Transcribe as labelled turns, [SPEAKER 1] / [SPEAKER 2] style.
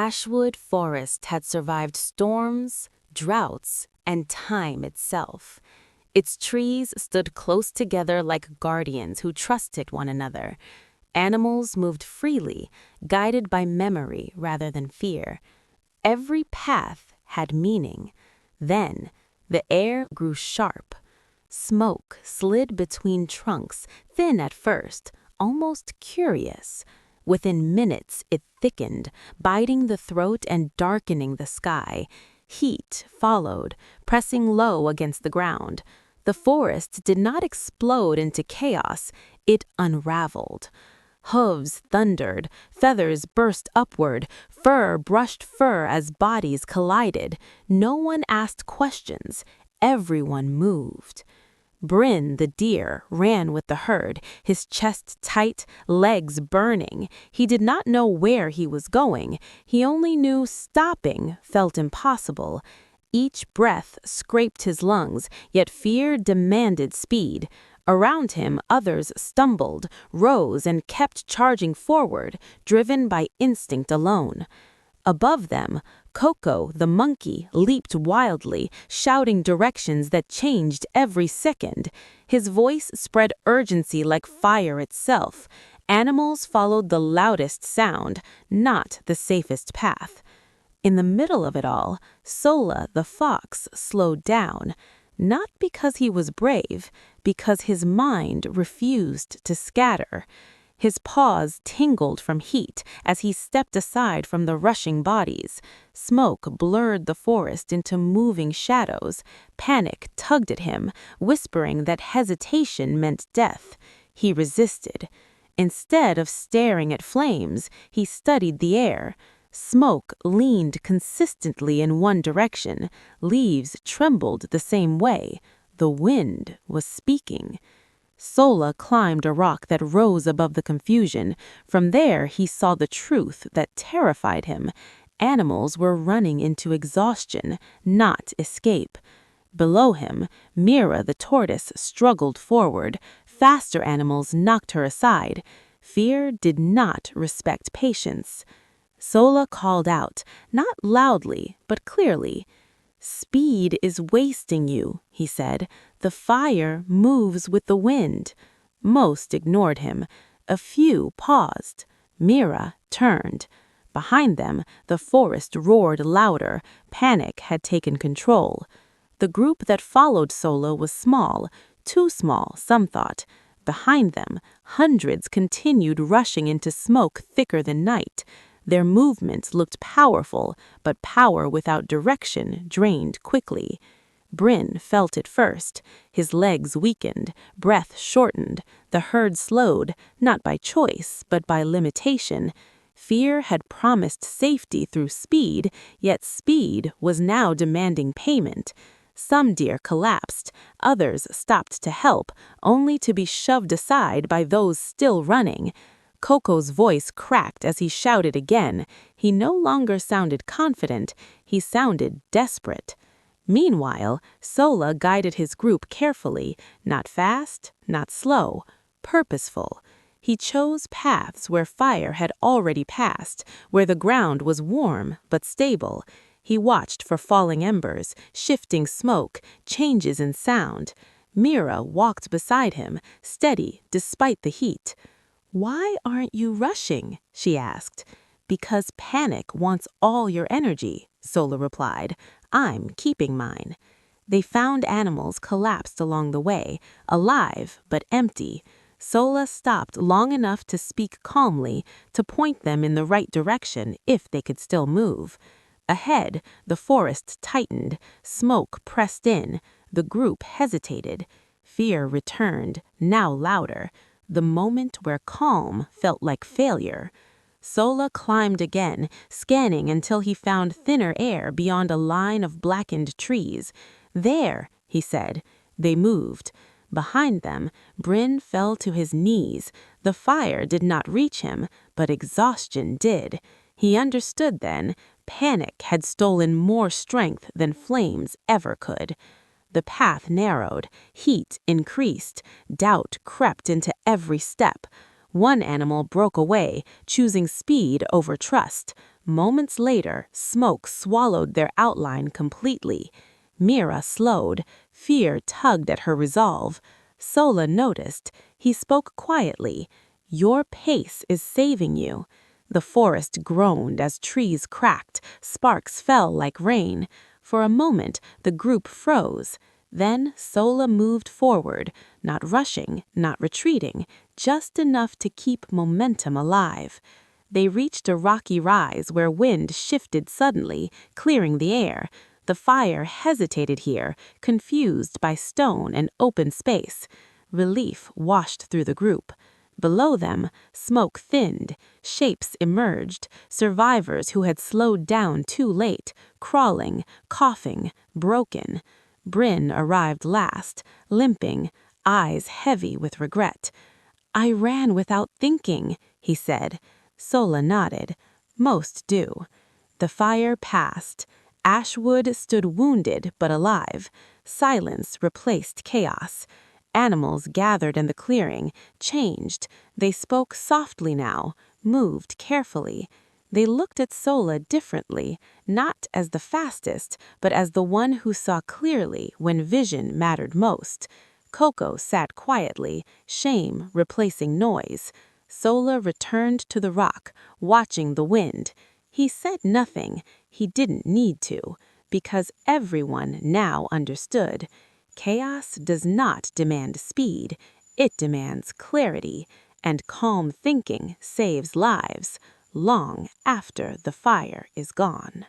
[SPEAKER 1] Ashwood Forest had survived storms, droughts, and time itself. Its trees stood close together like guardians who trusted one another. Animals moved freely, guided by memory rather than fear. Every path had meaning. Then, the air grew sharp. Smoke slid between trunks, thin at first, almost curious. Within minutes, it thickened, biting the throat and darkening the sky. Heat followed, pressing low against the ground. The forest did not explode into chaos, it unraveled. Hooves thundered, feathers burst upward, fur brushed fur as bodies collided. No one asked questions, everyone moved. Bryn, the deer, ran with the herd, his chest tight, legs burning. He did not know where he was going. He only knew stopping felt impossible. Each breath scraped his lungs, yet fear demanded speed. Around him, others stumbled, rose, and kept charging forward, driven by instinct alone. Above them, Coco, the monkey, leaped wildly, shouting directions that changed every second. His voice spread urgency like fire itself. Animals followed the loudest sound, not the safest path. In the middle of it all, Sola, the fox, slowed down. Not because he was brave, because his mind refused to scatter. His paws tingled from heat as he stepped aside from the rushing bodies. Smoke blurred the forest into moving shadows. Panic tugged at him, whispering that hesitation meant death. He resisted. Instead of staring at flames, he studied the air. Smoke leaned consistently in one direction. Leaves trembled the same way. The wind was speaking. Sola climbed a rock that rose above the confusion. From there, he saw the truth that terrified him. Animals were running into exhaustion, not escape. Below him, Mira the tortoise struggled forward. Faster animals knocked her aside. Fear did not respect patience. Sola called out, not loudly, but clearly. "Speed is wasting you," he said. "The fire moves with the wind." Most ignored him. A few paused. Mira turned. Behind them, the forest roared louder. Panic had taken control. The group that followed Sola was small, too small, some thought. Behind them, hundreds continued rushing into smoke thicker than night. Their movements looked powerful, but power without direction drained quickly. Bryn felt it first. His legs weakened, breath shortened. The herd slowed, not by choice, but by limitation. Fear had promised safety through speed, yet speed was now demanding payment. Some deer collapsed, others stopped to help, only to be shoved aside by those still running. Coco's voice cracked as he shouted again. He no longer sounded confident, he sounded desperate. Meanwhile, Sola guided his group carefully, not fast, not slow, purposeful. He chose paths where fire had already passed, where the ground was warm but stable. He watched for falling embers, shifting smoke, changes in sound. Mira walked beside him, steady despite the heat. "Why aren't you rushing?" she asked. "Because panic wants all your energy," Sola replied. "I'm keeping mine." They found animals collapsed along the way, alive but empty. Sola stopped long enough to speak calmly, to point them in the right direction if they could still move. Ahead, the forest tightened, smoke pressed in, the group hesitated. Fear returned, now louder. The moment where calm felt like failure. Sola climbed again, scanning until he found thinner air beyond a line of blackened trees. "There," he said. They moved. Behind them, Bryn fell to his knees. The fire did not reach him, but exhaustion did. He understood then. Panic had stolen more strength than flames ever could. The path narrowed, heat increased, doubt crept into every step. One animal broke away, choosing speed over trust. Moments later, smoke swallowed their outline completely. Mira slowed. Fear tugged at her resolve. Sola noticed. He spoke quietly. "Your pace is saving you." The forest groaned as trees cracked, sparks fell like rain. For a moment, the group froze. Then Sola moved forward, not rushing, not retreating, just enough to keep momentum alive. They reached a rocky rise where wind shifted suddenly, clearing the air. The fire hesitated here, confused by stone and open space. Relief washed through the group. Below them, smoke thinned, shapes emerged, survivors who had slowed down too late, crawling, coughing, broken. Bryn arrived last, limping, eyes heavy with regret. "I ran without thinking," he said. Sola nodded. Most do. The fire passed. Ashwood stood wounded but alive. Silence replaced chaos. Animals gathered in the clearing, changed. They spoke softly now, moved carefully. They looked at Sola differently, not as the fastest, but as the one who saw clearly when vision mattered most. Coco sat quietly, shame replacing noise. Sola returned to the rock, watching the wind. He said nothing. He didn't need to, because everyone now understood. Chaos does not demand speed. It demands clarity, and calm thinking saves lives long after the fire is gone.